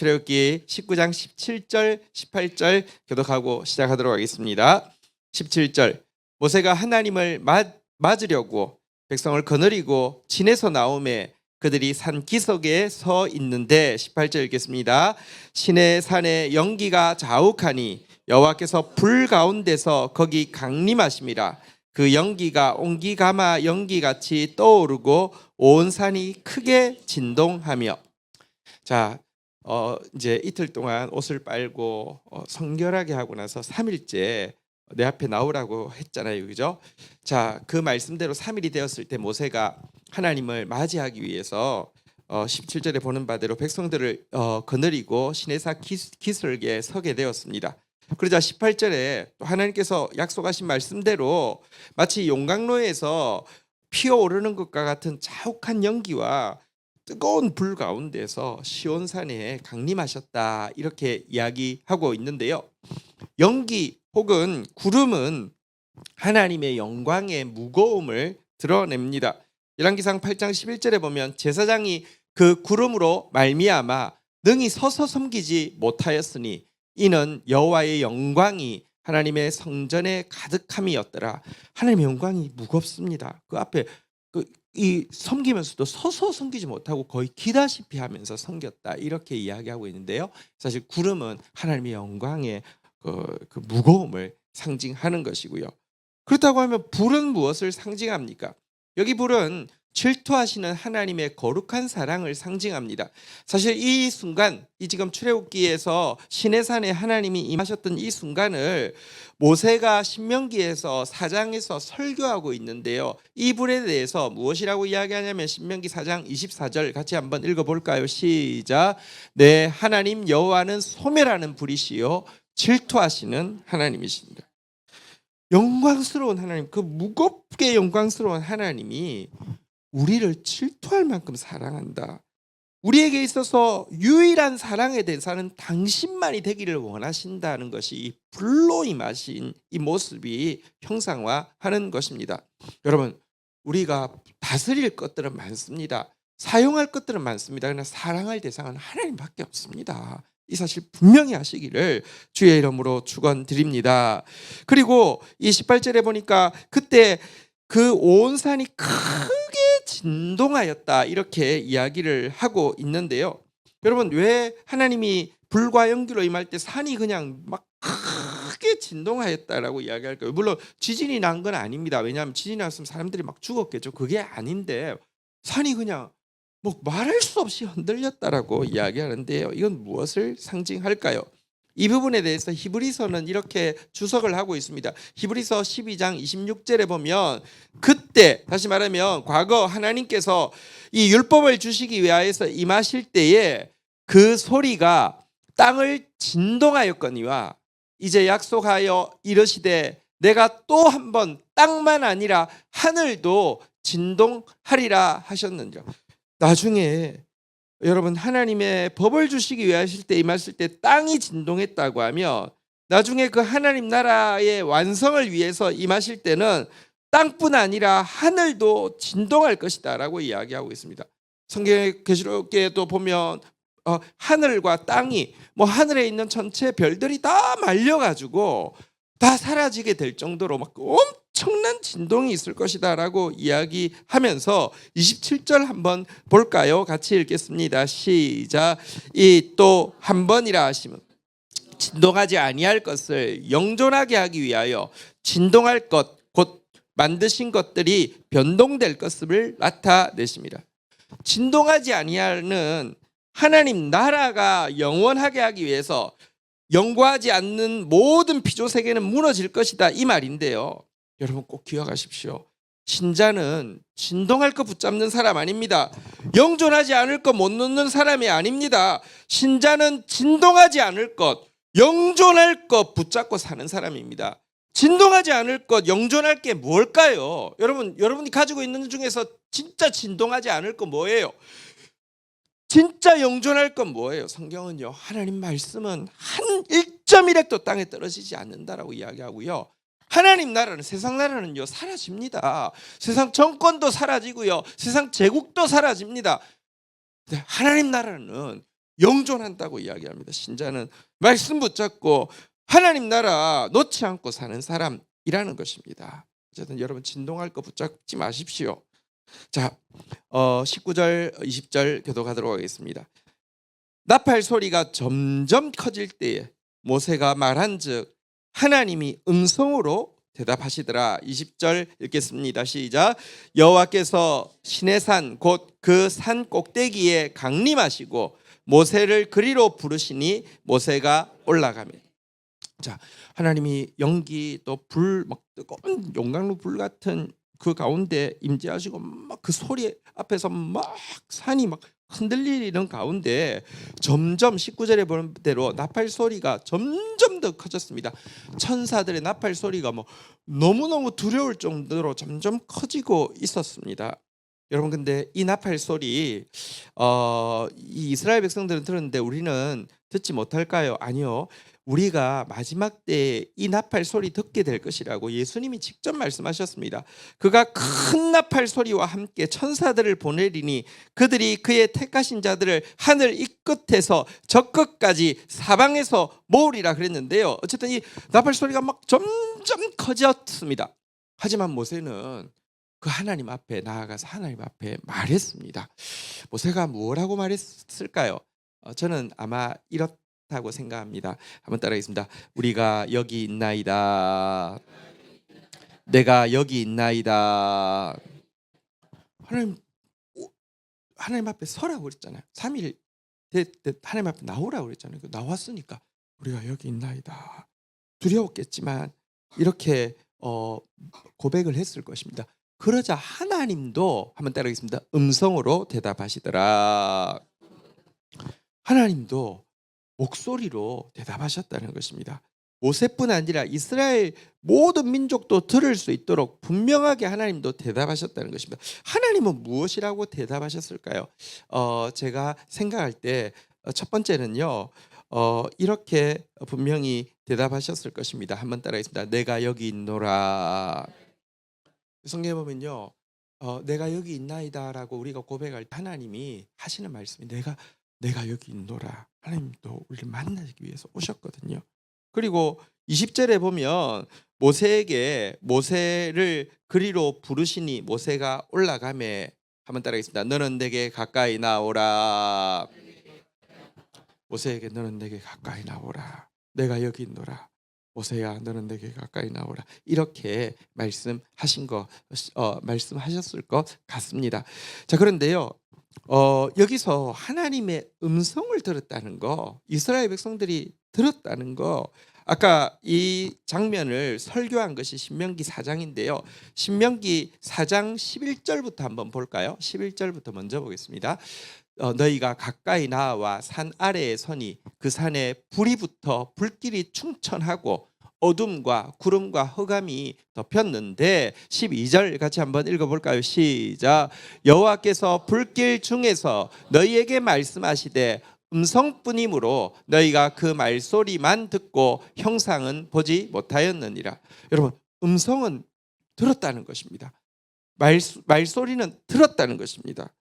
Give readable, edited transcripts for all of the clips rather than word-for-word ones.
출애굽기 19장 17절 18절 교독하고 시작하도록 하겠습니다. 17절 모세가 하나님을 맞으려고 백성을 거느리고 진에서 나오매 그들이 산 기슭에 서 있는데 18절 읽겠습니다. 시내 산에 연기가 자욱하니 여호와께서 불 가운데서 거기 강림하심이라. 그 연기가 옹기가마 연기같이 떠오르고 온 산이 크게 진동하며. 자, 이제 이틀 동안 옷을 빨고 성결하게 하고 나서 3일째 내 앞에 나오라고 했잖아요, 그죠? 자, 그 말씀대로 3일이 되었을 때 모세가 하나님을 맞이하기 위해서 17절에 보는 바대로 백성들을 거느리고 시내산 기슭에 서게 되었습니다. 그러자 18절에 또 하나님께서 약속하신 말씀대로 마치 용광로에서 피어오르는 것과 같은 자욱한 연기와 뜨거운 불 가운데서 시온산에 강림하셨다, 이렇게 이야기하고 있는데요. 연기 혹은 구름은 하나님의 영광의 무거움을 드러냅니다. 열왕기상 8장 11절에 보면 제사장이 그 구름으로 말미암아 능히 서서 섬기지 못하였으니 이는 여호와의 영광이 하나님의 성전에 가득함이었더라. 하나님의 영광이 무겁습니다. 그 앞에 이 섬기면서도 서서 섬기지 못하고 거의 기다시피 하면서 섬겼다, 이렇게 이야기하고 있는데요. 사실 구름은 하나님의 영광의 그 무거움을 상징하는 것이고요. 그렇다고 하면 불은 무엇을 상징합니까? 여기 불은 질투하시는 하나님의 거룩한 사랑을 상징합니다. 사실 이 순간, 이 지금 출애굽기에서 시내산에 하나님이 임하셨던 이 순간을 모세가 신명기에서 4장에서 설교하고 있는데요. 이 불에 대해서 무엇이라고 이야기하냐면 신명기 4장 24절 같이 한번 읽어볼까요? 시작. 네, 하나님 여호와는 소멸하는 불이시요 질투하시는 하나님이십니다. 영광스러운 하나님, 그 무겁게 영광스러운 하나님이 우리를 질투할 만큼 사랑한다. 우리에게 있어서 유일한 사랑의 대상은 당신만이 되기를 원하신다는 것이 이 불로 임하신 이 모습이 형상화하는 것입니다. 여러분, 우리가 다스릴 것들은 많습니다. 사용할 것들은 많습니다. 그러나 사랑할 대상은 하나님밖에 없습니다. 이 사실 분명히 하시기를 주의 이름으로 축원드립니다. 그리고 이 18절에 보니까 그때 그 온 산이 크게 진동하였다, 이렇게 이야기를 하고 있는데요. 여러분, 왜 하나님이 불과 연기로 임할 때 산이 그냥 막 크게 진동하였다라고 이야기할까요? 물론 지진이 난 건 아닙니다. 왜냐하면 지진이 났으면 사람들이 막 죽었겠죠. 그게 아닌데 산이 그냥 뭐 말할 수 없이 흔들렸다라고 이야기하는데요. 이건 무엇을 상징할까요? 이 부분에 대해서 히브리서는 이렇게 주석을 하고 있습니다. 히브리서 12장 26절에 보면 그때, 다시 말하면 과거 하나님께서 이 율법을 주시기 위하여서 임하실 때에 그 소리가 땅을 진동하였거니와 이제 약속하여 이르시되 내가 또 한 번 땅만 아니라 하늘도 진동하리라 하셨는지라. 나중에 여러분, 하나님의 법을 주시기 위하실 때 임하실 때 땅이 진동했다고 하면 나중에 그 하나님 나라의 완성을 위해서 임하실 때는 땅뿐 아니라 하늘도 진동할 것이다 라고 이야기하고 있습니다. 성경의 계시록에도 보면 하늘과 땅이, 하늘에 있는 전체 별들이 다 말려가지고 다 사라지게 될 정도로 막 엄청난 진동이 있을 것이다 라고 이야기하면서 27절 한번 볼까요? 같이 읽겠습니다. 시작. 이 또 한 번이라 하시면 진동하지 아니할 것을 영존하게 하기 위하여 진동할 것 곧 만드신 것들이 변동될 것을 나타내십니다. 진동하지 아니하는 하나님 나라가 영원하게 하기 위해서 영구하지 않는 모든 피조 세계는 무너질 것이다, 이 말인데요. 여러분 꼭 기억하십시오. 신자는 진동할 것 붙잡는 사람 아닙니다. 영존하지 않을 것 못 놓는 사람이 아닙니다. 신자는 진동하지 않을 것, 영존할 것 붙잡고 사는 사람입니다. 진동하지 않을 것, 영존할 게 뭘까요? 여러분이 가지고 있는 중에서 진짜 진동하지 않을 것 뭐예요? 진짜 영존할 건 뭐예요? 성경은요, 하나님 말씀은 한 1.1획도 땅에 떨어지지 않는다라고 이야기하고요. 하나님 나라는, 세상 나라는요 사라집니다. 세상 정권도 사라지고요, 세상 제국도 사라집니다. 근데 하나님 나라는 영존한다고 이야기합니다. 신자는 말씀 붙잡고 하나님 나라 놓지 않고 사는 사람이라는 것입니다. 어쨌든 여러분 진동할 거 붙잡지 마십시오. 자, 19절 20절 교독하도록 하겠습니다. 나팔 소리가 점점 커질 때에 모세가 말한즉 하나님이 음성으로 대답하시더라. 20절 읽겠습니다. 시작. 여호와께서 시내산 곧 그 산 꼭대기에 강림하시고 모세를 그리로 부르시니 모세가 올라가며. 자, 하나님이 연기 또 불 막 뜨거운 용광로 불 같은 그 가운데 임재하시고 막 그 소리 앞에서 막 산이 막 흔들리는 가운데 점점 19절에 보는 대로 나팔 소리가 점점 더 커졌습니다. 천사들의 나팔 소리가 뭐 너무너무 두려울 정도로 점점 커지고 있었습니다. 여러분, 근데 이 나팔 소리 이 이스라엘 백성들은 들었는데 우리는 듣지 못할까요? 아니요. 우리가 마지막 때에 이 나팔 소리 듣게 될 것이라고 예수님이 직접 말씀하셨습니다. 그가 큰 나팔 소리와 함께 천사들을 보내리니 그들이 그의 택하신 자들을 하늘 이 끝에서 저 끝까지 사방에서 모으리라 그랬는데요. 어쨌든 이 나팔 소리가 막 점점 커졌습니다. 하지만 모세는 그 하나님 앞에 나아가서 하나님 앞에 말했습니다. 모세가 뭐라고 말했을까요? 저는 아마 이렇다고 생각합니다. 한번 따라하겠습니다. 우리가 여기 있나이다. 내가 여기 있나이다. 하나님 앞에 서라고 그랬잖아요. 3일 하나님 앞에 나오라고 그랬잖아요. 나왔으니까 우리가 여기 있나이다. 두려웠겠지만 이렇게 고백을 했을 것입니다. 그러자 하나님도 한번 따라하겠습니다. 음성으로 대답하시더라. 하나님도 목소리로 대답하셨다는 것입니다. 모세뿐 아니라 이스라엘 모든 민족도 들을 수 있도록 분명하게 하나님도 대답하셨다는 것입니다. 하나님은 무엇이라고 대답하셨을까요? 제가 생각할 때 첫 번째는요, 이렇게 분명히 대답하셨을 것입니다. 한번 따라하겠습니다. 내가 여기 있노라. 성경에 보면요, 내가 여기 있나이다라고 우리가 고백할 때 하나님이 하시는 말씀이 내가 여기 있노라. 하나님도 우리를 만나기 위해서 오셨거든요. 그리고 20절에 보면 모세에게 모세를 그리로 부르시니 모세가 올라가매. 한번 따라하겠습니다. 너는 내게 가까이 나오라. 모세에게 너는 내게 가까이 나오라. 내가 여기 있노라. 모세야 너는 내게 가까이 나오라. 이렇게 말씀하셨을 것 같습니다. 자, 그런데요, 여기서 하나님의 음성을 들었다는 거, 이스라엘 백성들이 들었다는 거, 아까 이 장면을 설교한 것이 신명기 4장인데요. 신명기 4장 11절부터 한번 볼까요? 11절부터 먼저 보겠습니다. 너희가 가까이 나와 산 아래에 서니 그 산에 불이 붙어 불길이 충천하고 어둠과 구름과 흑암이 덮였는데 12절 같이 한번 읽어볼까요? 시작. 여호와께서 불길 중에서 너희에게 말씀하시되 음성뿐이므로 너희가 그 말소리만 듣고 형상은 보지 못하였느니라. 여러분, 음성은 들었다는 것입니다. 말소리는 들었다는 것입니다.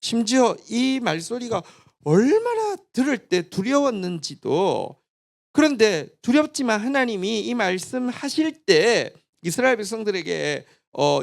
심지어 이 말소리가 얼마나 들을 때 두려웠는지도, 그런데 두렵지만 하나님이 이 말씀하실 때 이스라엘 백성들에게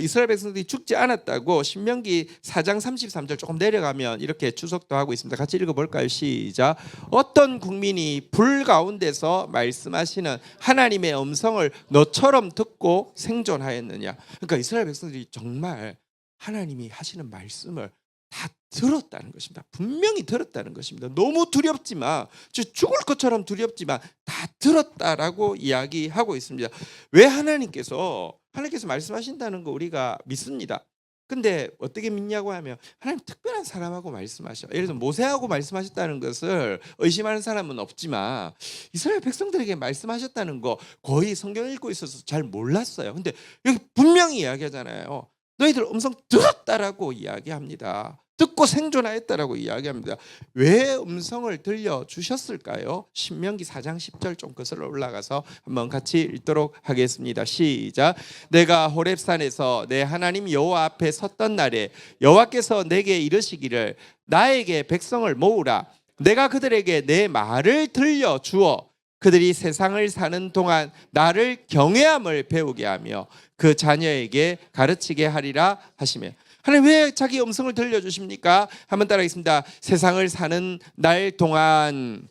이스라엘 백성들이 죽지 않았다고 신명기 4장 33절 조금 내려가면 이렇게 추석도 하고 있습니다. 같이 읽어볼까요? 시작. 어떤 국민이 불 가운데서 말씀하시는 하나님의 음성을 너처럼 듣고 생존하였느냐. 그러니까 이스라엘 백성들이 정말 하나님이 하시는 말씀을 다 들었다는 것입니다. 분명히 들었다는 것입니다. 너무 두렵지만, 죽을 것처럼 두렵지만 다 들었다라고 이야기하고 있습니다. 왜 하나님께서 말씀하신다는 거 우리가 믿습니다. 근데 어떻게 믿냐고 하면 하나님 특별한 사람하고 말씀하셔. 예를 들어 모세하고 말씀하셨다는 것을 의심하는 사람은 없지만 이스라엘 백성들에게 말씀하셨다는 거 거의 성경 읽고 있어서 잘 몰랐어요. 근데 여기 분명히 이야기하잖아요. 너희들 음성 들었다라고 이야기합니다. 듣고 생존하였다라고 이야기합니다. 왜 음성을 들려주셨을까요? 신명기 4장 10절 좀 거슬러 올라가서 한번 같이 읽도록 하겠습니다. 시작. 내가 호렙산에서 내 하나님 여호와 앞에 섰던 날에 여호와께서 내게 이르시기를 나에게 백성을 모으라. 내가 그들에게 내 말을 들려 주어 그들이 세상을 사는 동안 나를 경외함을 배우게 하며 그 자녀에게 가르치게 하리라 하시며. 하나님 왜 자기 음성을 들려주십니까? 한번 따라하겠습니다. 세상을 사는 날 동안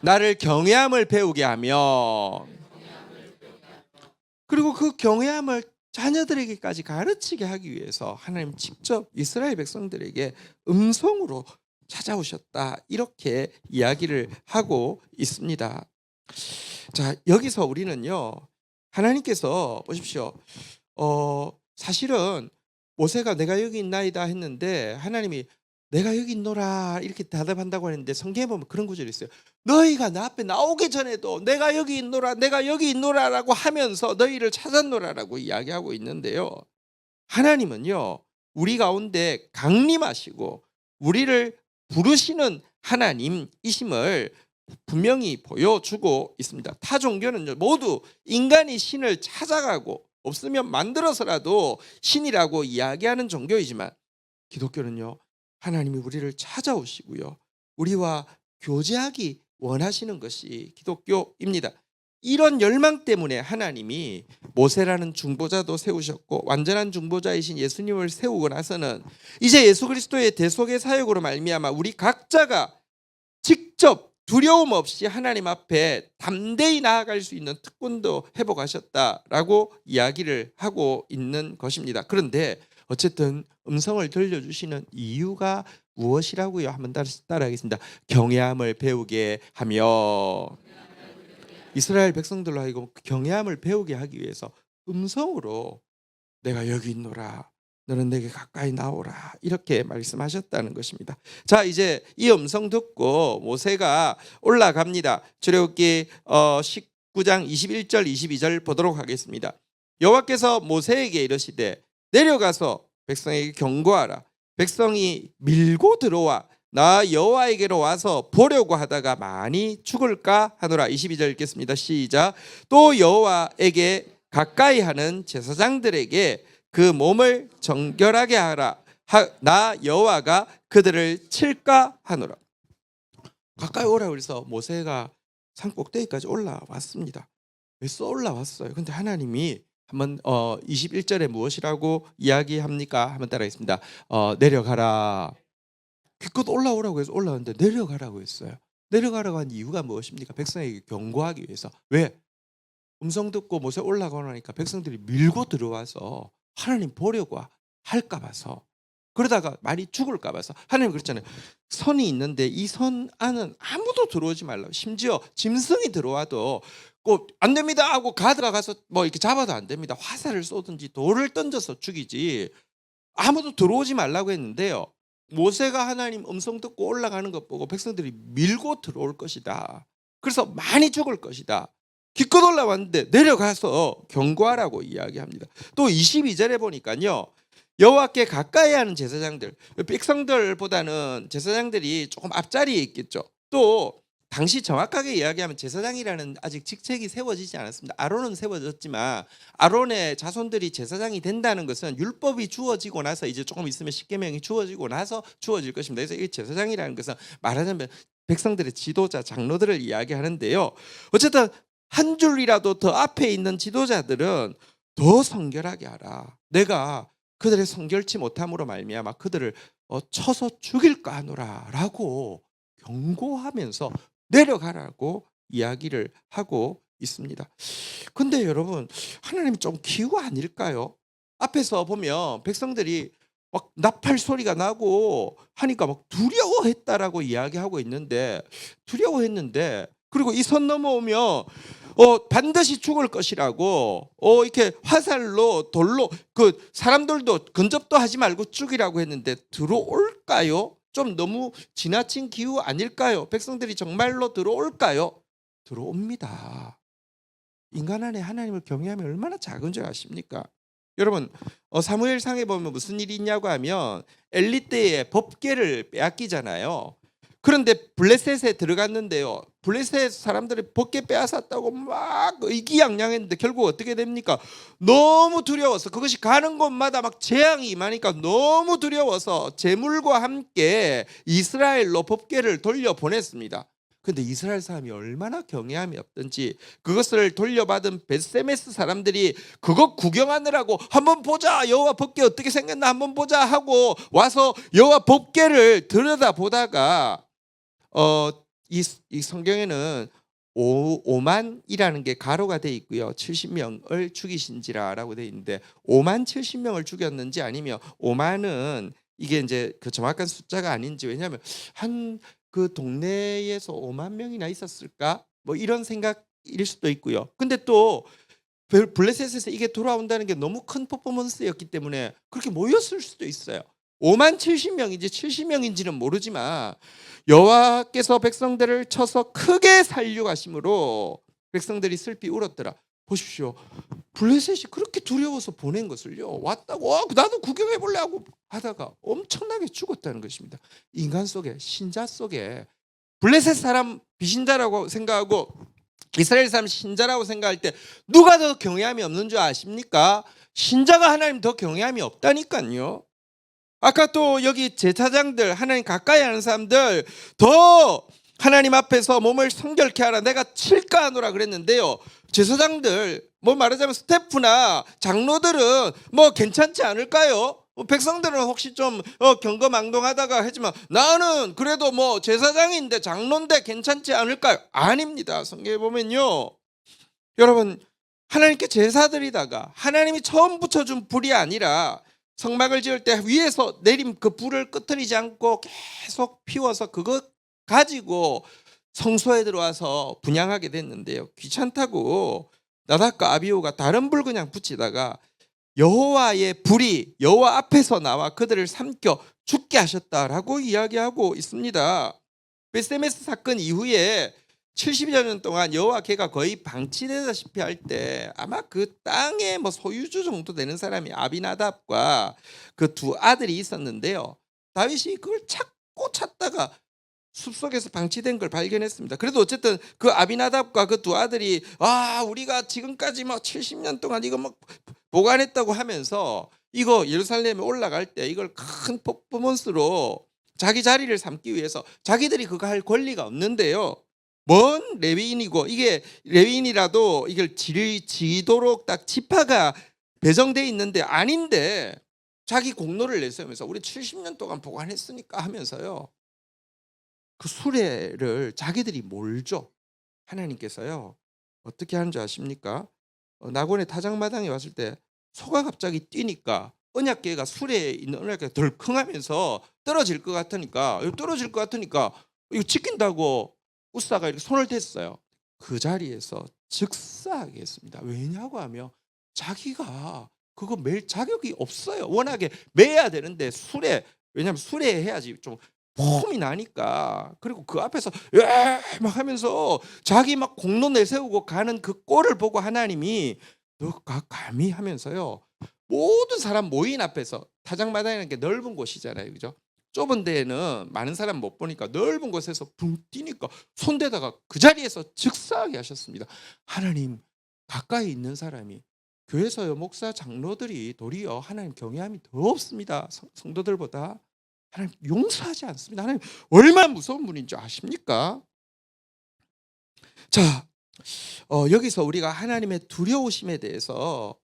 나를 경외함을 배우게 하며, 그리고 그 경외함을 자녀들에게까지 가르치게 하기 위해서 하나님 직접 이스라엘 백성들에게 음성으로 찾아오셨다, 이렇게 이야기를 하고 있습니다. 자, 여기서 우리는요, 하나님께서 보십시오. 사실은 모세가 내가 여기 있나이다 했는데 하나님이 내가 여기 있노라 이렇게 대답한다고 했는데 성경에 보면 그런 구절이 있어요. 너희가 나 앞에 나오기 전에도 내가 여기 있노라, 내가 여기 있노라라고 하면서 너희를 찾았노라라고 이야기하고 있는데요. 하나님은요, 우리 가운데 강림하시고 우리를 부르시는 하나님이심을 분명히 보여주고 있습니다. 타 종교는요, 모두 인간이 신을 찾아가고 없으면 만들어서라도 신이라고 이야기하는 종교이지만 기독교는요, 하나님이 우리를 찾아오시고요, 우리와 교제하기 원하시는 것이 기독교입니다. 이런 열망 때문에 하나님이 모세라는 중보자도 세우셨고 완전한 중보자이신 예수님을 세우고 나서는 이제 예수 그리스도의 대속의 사역으로 말미암아 우리 각자가 직접 두려움 없이 하나님 앞에 담대히 나아갈 수 있는 특권도 회복하셨다라고 이야기를 하고 있는 것입니다. 그런데 어쨌든 음성을 들려주시는 이유가 무엇이라고요? 한번 따라하겠습니다. 경외함을 배우게 하며, 이스라엘 백성들로 하여금 경외함을 배우게 하기 위해서 음성으로 내가 여기 있노라, 너는 내게 가까이 나오라, 이렇게 말씀하셨다는 것입니다. 자, 이제 이 음성 듣고 모세가 올라갑니다. 출애굽기 19장 21절 22절 보도록 하겠습니다. 여호와께서 모세에게 이르시되 내려가서 백성에게 경고하라. 백성이 밀고 들어와 나 여호와에게로 와서 보려고 하다가 많이 죽을까 하노라. 22절 읽겠습니다. 시작. 또 여호와에게 가까이 하는 제사장들에게 그 몸을 정결하게 하라. 나 여호와가 그들을 칠까 하노라. 가까이 오라 그래서 모세가 산 꼭대기까지 올라왔습니다. 왜 올라왔어요? 근데 하나님이 한번 21절에 무엇이라고 이야기합니까? 한번 따라하겠습니다. 내려가라. 기껏 올라오라고 해서 올라왔는데 내려가라고 했어요. 내려가라고 한 이유가 무엇입니까? 백성에게 경고하기 위해서. 왜? 음성 듣고 모세 올라가고 나니까 백성들이 밀고 들어와서 하나님 보려고 할까 봐서, 그러다가 많이 죽을까 봐서 하나님 그랬잖아요. 선이 있는데 이 선 안은 아무도 들어오지 말라고. 심지어 짐승이 들어와도 꼭 안 됩니다 하고 가드가 가서 뭐 이렇게 잡아도 안 됩니다. 화살을 쏘든지 돌을 던져서 죽이지 아무도 들어오지 말라고 했는데요, 모세가 하나님 음성 듣고 올라가는 것 보고 백성들이 밀고 들어올 것이다, 그래서 많이 죽을 것이다, 기껏 올라왔는데 내려가서 경고하라고 이야기합니다. 또 22절에 보니까요, 여호와께 가까이 하는 제사장들, 백성들보다는 제사장들이 조금 앞자리에 있겠죠. 또 당시 정확하게 이야기하면 제사장이라는 아직 직책이 세워지지 않았습니다. 아론은 세워졌지만 아론의 자손들이 제사장이 된다는 것은 율법이 주어지고 나서 이제 조금 있으면 십계명이 주어지고 나서 주어질 것입니다. 그래서 이 제사장이라는 것은 말하자면 백성들의 지도자, 장로들을 이야기하는데요. 어쨌든 한 줄이라도 더 앞에 있는 지도자들은 더 성결하게 하라. 내가 그들의 성결치 못함으로 말미암아 그들을 쳐서 죽일까 하노라라고 경고하면서 내려가라고 이야기를 하고 있습니다. 근데 여러분, 하나님 좀 기우 아닐까요? 앞에서 보면 백성들이 막 나팔 소리가 나고 하니까 막 두려워했다라고 이야기하고 있는데, 두려워했는데, 그리고 이 선 넘어오면 반드시 죽을 것이라고 이렇게 화살로 돌로 그 사람들도 근접도 하지 말고 죽이라고 했는데 들어올까요? 좀 너무 지나친 기후 아닐까요? 백성들이 정말로 들어올까요? 들어옵니다. 인간 안에 하나님을 경외하면 얼마나 작은 줄 아십니까? 여러분, 사무엘상에 보면 무슨 일이 있냐고 하면 엘리 때의 법궤를 빼앗기잖아요. 그런데 블레셋에 들어갔는데요. 블레셋 사람들이 벗게 빼앗았다고 막 의기양양했는데 결국 어떻게 됩니까? 너무 두려워서 그것이 가는 곳마다 막 재앙이 임하니까 너무 두려워서 재물과 함께 이스라엘로 법궤를 돌려보냈습니다. 근데 이스라엘 사람이 얼마나 경외함이 없든지 그것을 돌려받은 벳세메스 사람들이 그것 구경하느라고 한번 보자, 여호와 법궤 어떻게 생겼나 한번 보자 하고 와서 여호와 법궤를 들여다보다가 이 성경에는 오만이라는 게 가로가 돼 있고요. 70명을 죽이신지라라고 돼 있는데 5만 70명을 죽였는지 아니면 5만은 이게 이제 그 정확한 숫자가 아닌지, 왜냐하면 한 그 동네에서 5만 명이나 있었을까? 뭐 이런 생각일 수도 있고요. 근데 또 블레셋에서 이게 돌아온다는 게 너무 큰 퍼포먼스였기 때문에 그렇게 모였을 수도 있어요. 5만 70명인지 70명인지는 모르지만 여호와께서 백성들을 쳐서 크게 살려가심으로 백성들이 슬피 울었더라. 보십시오. 블레셋이 그렇게 두려워서 보낸 것을요, 왔다고 나도 구경해볼래 하고 하다가 엄청나게 죽었다는 것입니다. 인간 속에, 신자 속에 블레셋 사람 비신자라고 생각하고 이스라엘 사람 신자라고 생각할 때 누가 더 경외함이 없는 줄 아십니까? 신자가 하나님 더 경외함이 없다니까요. 아까 또 여기 제사장들, 하나님 가까이 하는 사람들 더 하나님 앞에서 몸을 성결케 하라 내가 칠까 하노라 그랬는데요. 제사장들, 뭐 말하자면 스태프나 장로들은 뭐 괜찮지 않을까요? 백성들은 혹시 좀 경거망동하다가 하지만 나는 그래도 뭐 제사장인데 장로인데 괜찮지 않을까요? 아닙니다. 성경에 보면요, 여러분, 하나님께 제사드리다가 하나님이 처음 붙여준 불이 아니라 성막을 지을 때 위에서 내린 그 불을 끄트리지 않고 계속 피워서 그거 가지고 성소에 들어와서 분향하게 됐는데요, 귀찮다고 나답과 아비후가 다른 불 그냥 붙이다가 여호와의 불이 여호와 앞에서 나와 그들을 삼켜 죽게 하셨다라고 이야기하고 있습니다. 벳세메스 사건 이후에 70여 년 동안 여호와 궤가 거의 방치되다시피 할 때 아마 그 땅의 뭐 소유주 정도 되는 사람이 아비나답과 그 두 아들이 있었는데요. 다윗이 그걸 찾고 찾다가 숲속에서 방치된 걸 발견했습니다. 그래도 어쨌든 그 아비나답과 그 두 아들이 우리가 지금까지 막 70년 동안 이거 막 보관했다고 하면서 이거 예루살렘에 올라갈 때 이걸 큰 퍼포먼스로 자기 자리를 삼기 위해서 자기들이 그거 할 권리가 없는데요. 뭔 레위인이고, 이게 레위인이라도 이걸 지도록 딱 지파가 배정돼 있는데 아닌데 자기 공로를 내세우면서 우리 70년 동안 보관했으니까 하면서요, 그 수레를 자기들이 몰죠. 하나님께서요 어떻게 하는 줄 아십니까? 낙원의 타작마당에 왔을 때 소가 갑자기 뛰니까 언약궤가 수레에 있는 언약궤가 덜컹하면서 떨어질 것 같으니까 이거 지킨다고 우사가 이렇게 손을 댔어요. 그 자리에서 즉사하게 했습니다. 왜냐고 하면 자기가 그거 맬 자격이 없어요. 워낙에 매야 되는데 왜냐하면 수레 해야지 좀 폼이 나니까. 그리고 그 앞에서 막 하면서 자기 막 공로 내세우고 가는 그 꼴을 보고 하나님이 너가 감히 하면서요, 모든 사람 모인 앞에서, 타작마당이라는 게 넓은 곳이잖아요, 그죠? 좁은 데에는 많은 사람 못 보니까 넓은 곳에서 붕 뛰니까 손대다가 그 자리에서 즉사하게 하셨습니다. 하나님 가까이 있는 사람이, 교회에서요 목사 장로들이 도리어 하나님 경외함이 더 없습니다. 성도들보다. 하나님 용서하지 않습니다. 하나님 얼마나 무서운 분인 줄 아십니까? 자, 여기서 우리가 하나님의 두려우심에 대해서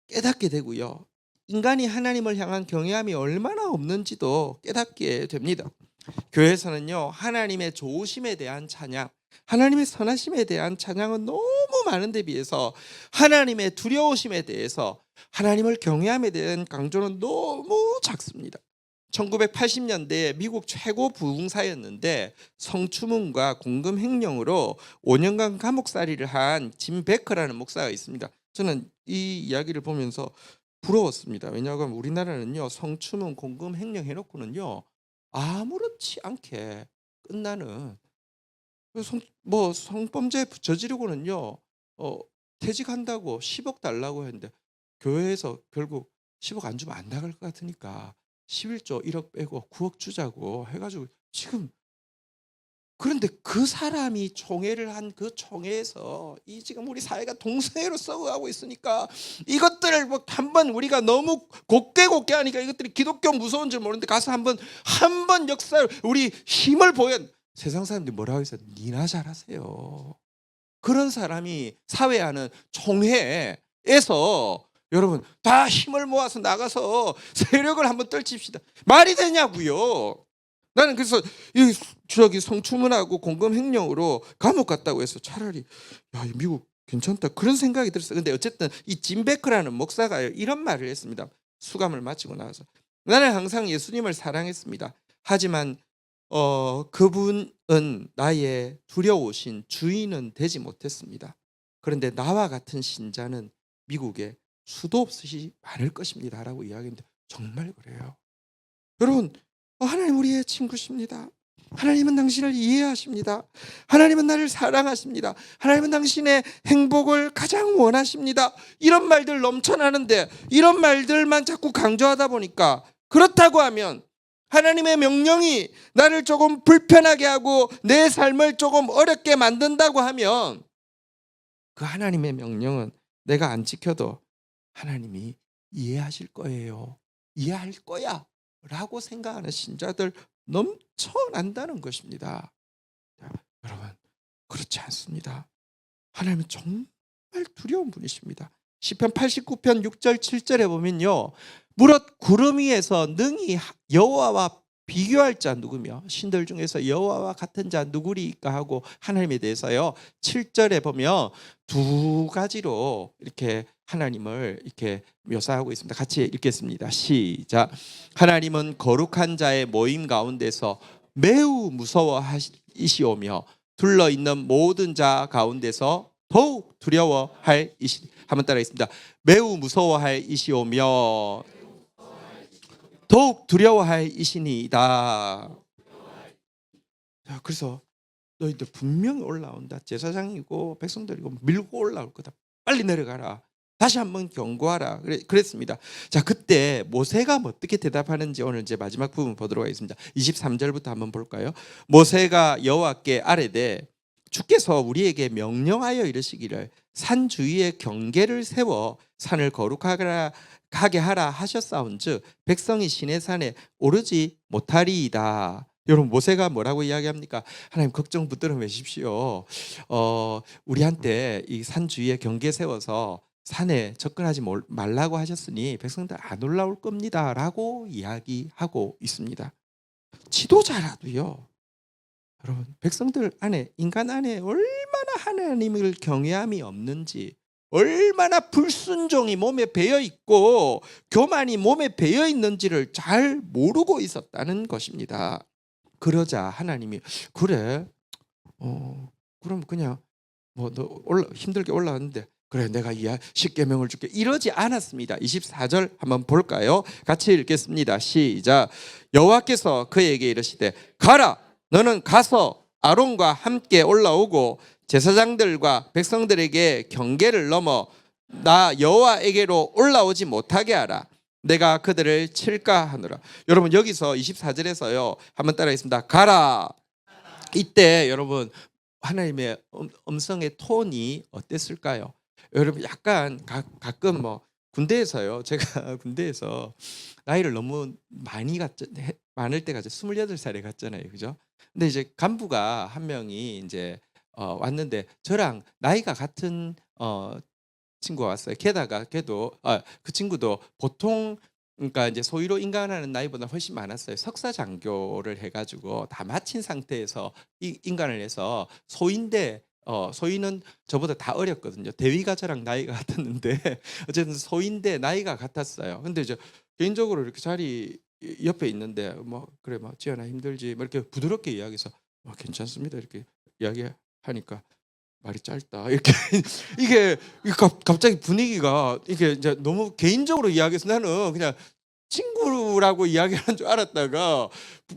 깨닫게 되고요, 인간이 하나님을 향한 경외함이 얼마나 없는지도 깨닫게 됩니다. 교회에서는요 하나님의 좋으심에 대한 찬양, 하나님의 선하심에 대한 찬양은 너무 많은데 비해서 하나님의 두려우심에 대해서, 하나님을 경외함에 대한 강조는 너무 작습니다. 1980년대에 미국 최고 부흥사였는데 성추문과 공금 횡령으로 5년간 감옥살이를 한 짐 베커라는 목사가 있습니다. 저는 이 이야기를 보면서 부러웠습니다. 왜냐하면 우리나라는요 성추문, 공금 횡령 해놓고는요 아무렇지 않게 끝나는, 성범죄 저지르고는요 퇴직한다고 10억 달라고 했는데 교회에서 결국 10억 안 주면 안 나갈 것 같으니까 11조 1억 빼고 9억 주자고 해가지고 지금 그런데 그 사람이 총회를 한 그 총회에서 이 지금 우리 사회가 동성애로 썩어가고 있으니까 이것들을 뭐 한번 우리가 너무 곱게 하니까 이것들이 기독교 무서운 줄 모르는데 가서 한번 역사를 우리 힘을 보여. 세상 사람들이 뭐라고 해서 니나 잘하세요. 그런 사람이 사회하는 총회에서 여러분 다 힘을 모아서 나가서 세력을 한번 떨칩시다. 말이 되냐고요. 나는 그래서 저기 성추문하고 공금횡령으로 감옥 갔다고 해서 차라리 야, 미국 괜찮다 그런 생각이 들었어요. 근데 어쨌든 이 짐 베커라는 목사가 이런 말을 했습니다. 수감을 마치고 나서 나는 항상 예수님을 사랑했습니다. 하지만 그분은 나의 두려우신 주인은 되지 못했습니다. 그런데 나와 같은 신자는 미국에 수도 없이 많을 것입니다 라고 이야기했는데 정말 그래요. 여러분 하나님 우리의 친구십니다. 하나님은 당신을 이해하십니다. 하나님은 나를 사랑하십니다. 하나님은 당신의 행복을 가장 원하십니다. 이런 말들 넘쳐나는데 이런 말들만 자꾸 강조하다 보니까 그렇다고 하면 하나님의 명령이 나를 조금 불편하게 하고 내 삶을 조금 어렵게 만든다고 하면 그 하나님의 명령은 내가 안 지켜도 하나님이 이해하실 거예요. 이해할 거야 라고 생각하는 신자들 넘쳐난다는 것입니다. 자, 여러분 그렇지 않습니다. 하나님은 정말 두려운 분이십니다. 시편 89편 6절 7절에 보면요, 무릇 구름 위에서 능히 여호와와 비교할 자 누구며 신들 중에서 여호와와 같은 자 누구리까 하고 하나님에 대해서요 7절에 보면 두 가지로 이렇게 하나님을 이렇게 묘사하고 있습니다. 같이 읽겠습니다. 시작. 하나님은 거룩한 자의 모임 가운데서 매우 무서워하시오며 둘러 있는 모든 자 가운데서 더욱 두려워할 이시. 한번 따라하겠습니다. 매우 무서워할 이시오며 더욱 두려워할 이시니이다. 그래서 너희들 분명히 올라온다. 제사장이고 백성들이고 밀고 올라올 거다. 빨리 내려가라. 다시 한번 경고하라. 그랬습니다. 자, 그때 모세가 어떻게 대답하는지 오늘 이제 마지막 부분 보도록 하겠습니다. 23절부터 한번 볼까요? 모세가 여호와께 아뢰되 주께서 우리에게 명령하여 이르시기를 산 주위에 경계를 세워 산을 거룩하게 하라 하셨사온즉 백성이 시내산에 오르지 못하리이다. 여러분 모세가 뭐라고 이야기합니까? 하나님 걱정 붙들어 매십시오. 우리한테 이 산 주위에 경계 세워서 산에 접근하지 말라고 하셨으니 백성들 안 올라올 겁니다 라고 이야기하고 있습니다. 지도자라도요, 여러분 백성들 안에, 인간 안에 얼마나 하나님을 경외함이 없는지, 얼마나 불순종이 몸에 배어 있고 교만이 몸에 배어 있는지를 잘 모르고 있었다는 것입니다. 그러자 하나님이 그래 그럼 그냥 뭐 너 힘들게 올라왔는데 그래 내가 이 10계명을 줄게 이러지 않았습니다. 24절 한번 볼까요? 같이 읽겠습니다. 시작. 여호와께서 그에게 이르시되 가라 너는 가서 아론과 함께 올라오고 제사장들과 백성들에게 경계를 넘어 나 여호와에게로 올라오지 못하게 하라. 내가 그들을 칠까 하노라. 여러분 여기서 24절에서요 한번 따라하겠습니다. 가라. 이때 여러분 하나님의 음성의 톤이 어땠을까요? 여러분 약간 가끔 뭐 군대에서요, 제가 군대에서 나이를 너무 많을 때가 28살에 갔잖아요, 그죠? 근데 이제 간부가 한 명이 이제 왔는데 저랑 나이가 같은 친구가 왔어요. 게다가 걔도 그 친구도 보통 그러니까 이제 소위로 인간하는 나이보다 훨씬 많았어요. 석사 장교를 해가지고 다 마친 상태에서 인간을 해서 소위인데 소위는 저보다 다 어렸거든요. 대위가 저랑 나이가 같았는데 어쨌든 소위인데 나이가 같았어요. 근데 이제 개인적으로 이렇게 자리 옆에 있는데 뭐 그래 뭐 지연아 힘들지 뭐 이렇게 부드럽게 이야기해서 괜찮습니다 이렇게 이야기하니까 말이 짧다 이렇게 이게 갑자기 분위기가 이게 이제 너무 개인적으로 이야기해서 나는 그냥 친구라고 이야기하는 줄 알았다가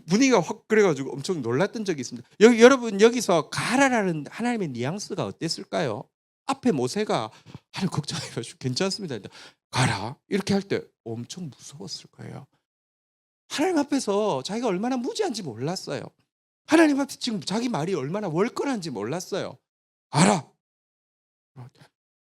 분위기가 확 그래가지고 엄청 놀랐던 적이 있습니다. 여러분 여기서 가라라는 하나님의 뉘앙스가 어땠을까요? 앞에 모세가 하나님 걱정해가지고 괜찮습니다. 가라 이렇게 할 때 엄청 무서웠을 거예요. 하나님 앞에서 자기가 얼마나 무지한지 몰랐어요. 하나님한테 지금 자기 말이 얼마나 월권한지 몰랐어요. 알아.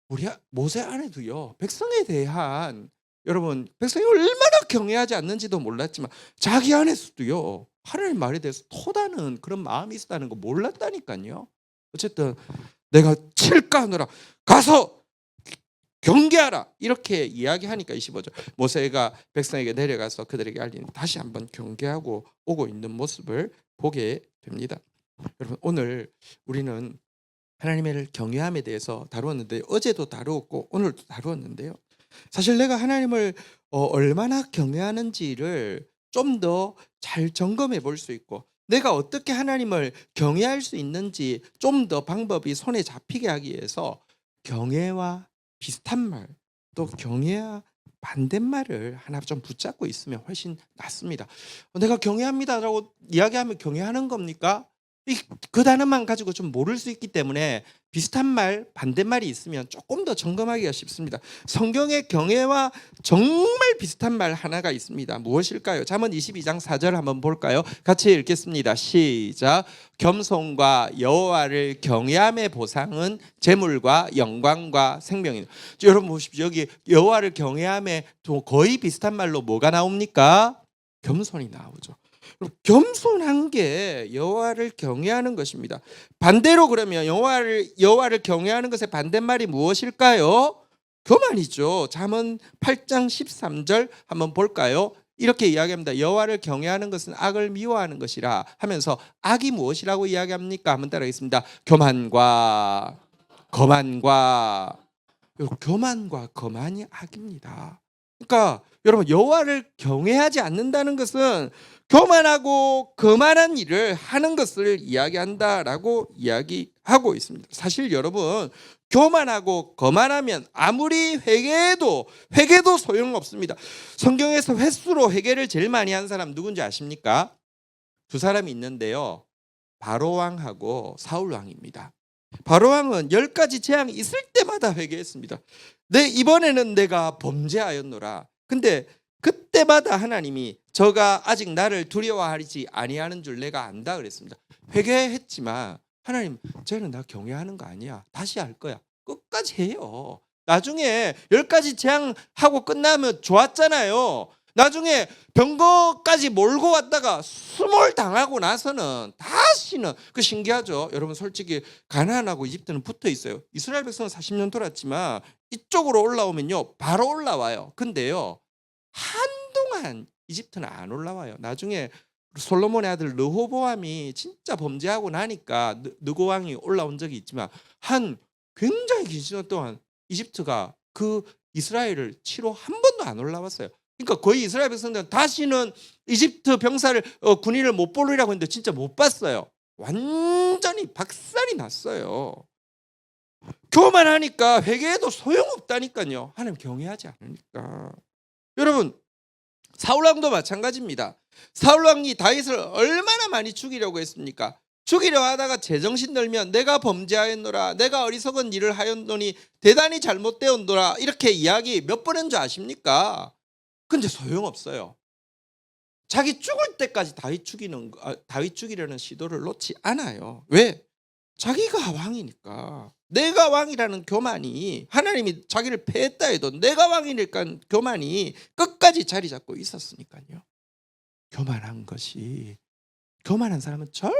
우리 모세 안에도요, 백성에 대한, 여러분, 백성이 얼마나 경외하지 않는지도 몰랐지만 자기 안에서도요, 하나님 말에 대해서 토다는 그런 마음이 있었다는 거 몰랐다니까요. 어쨌든 내가 칠까 하노라, 가서 경계하라, 이렇게 이야기하니까 25절 모세가 백성에게 내려가서 그들에게 알리는, 다시 한번 경계하고 오고 있는 모습을 보게 됩니다. 여러분, 오늘 우리는 하나님의 경외함에 대해서 다루었는데, 어제도 다루었고 오늘도 다루었는데요, 사실 내가 하나님을 얼마나 경외하는지를 좀 더 잘 점검해 볼 수 있고, 내가 어떻게 하나님을 경외할 수 있는지 좀 더 방법이 손에 잡히게 하기 위해서 경외와 비슷한 말, 또 경외와 반대말을 하나 좀 붙잡고 있으면 훨씬 낫습니다. 내가 경외합니다라고 이야기하면 경외하는 겁니까? 그 단어만 가지고 좀 모를 수 있기 때문에 비슷한 말, 반대말이 있으면 조금 더 점검하기가 쉽습니다. 성경에 경외와 정말 비슷한 말 하나가 있습니다. 무엇일까요? 잠언 22장 4절 한번 볼까요? 같이 읽겠습니다. 시작. 겸손과 여호와를 경외함의 보상은 재물과 영광과 생명이다. 여러분 보십시오. 여기 여호와를 경외함에 거의 비슷한 말로 뭐가 나옵니까? 겸손이 나오죠. 겸손한 게 여호와를 경외하는 것입니다. 반대로 그러면 여호와를 경외하는 것의 반대말이 무엇일까요? 교만이죠. 잠언 8장 13절 한번 볼까요? 이렇게 이야기합니다. 여호와를 경외하는 것은 악을 미워하는 것이라 하면서, 악이 무엇이라고 이야기합니까? 한번 따라하겠습니다. 교만과 거만이 악입니다. 그러니까 여러분, 여호와를 경외하지 않는다는 것은 교만하고 거만한 일을 하는 것을 이야기한다라고 이야기하고 있습니다. 사실 여러분, 교만하고 거만하면 아무리 회개해도 소용없습니다. 성경에서 횟수로 회개를 제일 많이 한 사람 누군지 아십니까? 두 사람이 있는데요, 바로왕하고 사울왕입니다. 바로왕은 10가지 재앙이 있을 때마다 회개했습니다. 이번에는 내가 범죄하였노라. 근데 그때마다 하나님이 저가 아직 나를 두려워하지 아니하는 줄 내가 안다 그랬습니다. 회개했지만 하나님, 쟤는 나 경외하는 거 아니야, 다시 할 거야, 끝까지 해요. 나중에 10가지 재앙하고 끝나면 좋았잖아요. 나중에 병거까지 몰고 왔다가 수몰당하고 나서는 다시는, 그 신기하죠. 여러분, 솔직히 가나안하고 이집트는 붙어 있어요. 이스라엘 백성은 40년 돌았지만 이쪽으로 올라오면요 바로 올라와요. 근데요, 한동안 이집트는 안 올라와요. 나중에 솔로몬의 아들 르호보암이 진짜 범죄하고 나니까 느고왕이 올라온 적이 있지만, 한 굉장히 긴 시간 동안 이집트가 그 이스라엘을 치러 한 번도 안 올라왔어요. 그러니까 거의 이스라엘 백성들은 다시는 이집트 병사를 군인을 못 보리라고 했는데 진짜 못 봤어요. 완전히 박살이 났어요. 교만하니까 회개해도 소용없다니까요. 하나님 경외하지 않으니까. 여러분, 사울왕도 마찬가지입니다. 사울왕이 다윗을 얼마나 많이 죽이려고 했습니까? 죽이려 하다가 제정신 들면 내가 범죄하였노라, 내가 어리석은 일을 하였노니 대단히 잘못되었노라, 이렇게 이야기 몇 번 한 줄 아십니까? 근데 소용없어요. 자기 죽을 때까지 다윗 죽이려는 시도를 놓지 않아요. 왜? 자기가 왕이니까. 내가 왕이라는 교만이, 하나님이 자기를 패했다 해도 내가 왕이니까 교만이 끝까지 자리 잡고 있었으니까요. 교만한 사람은 절대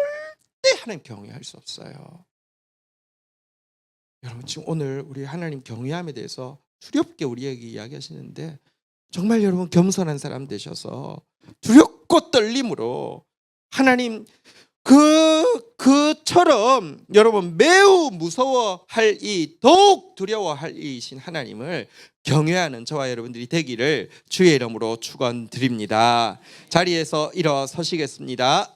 하나님 경외할 수 없어요. 여러분, 지금 오늘 우리 하나님 경외함에 대해서 두렵게 우리에게 이야기하시는데, 정말 여러분 겸손한 사람 되셔서 두렵고 떨림으로 하나님 그처럼 여러분 매우 무서워할 더욱 두려워할 이신 하나님을 경외하는 저와 여러분들이 되기를 주의 이름으로 축원드립니다. 자리에서 일어서시겠습니다.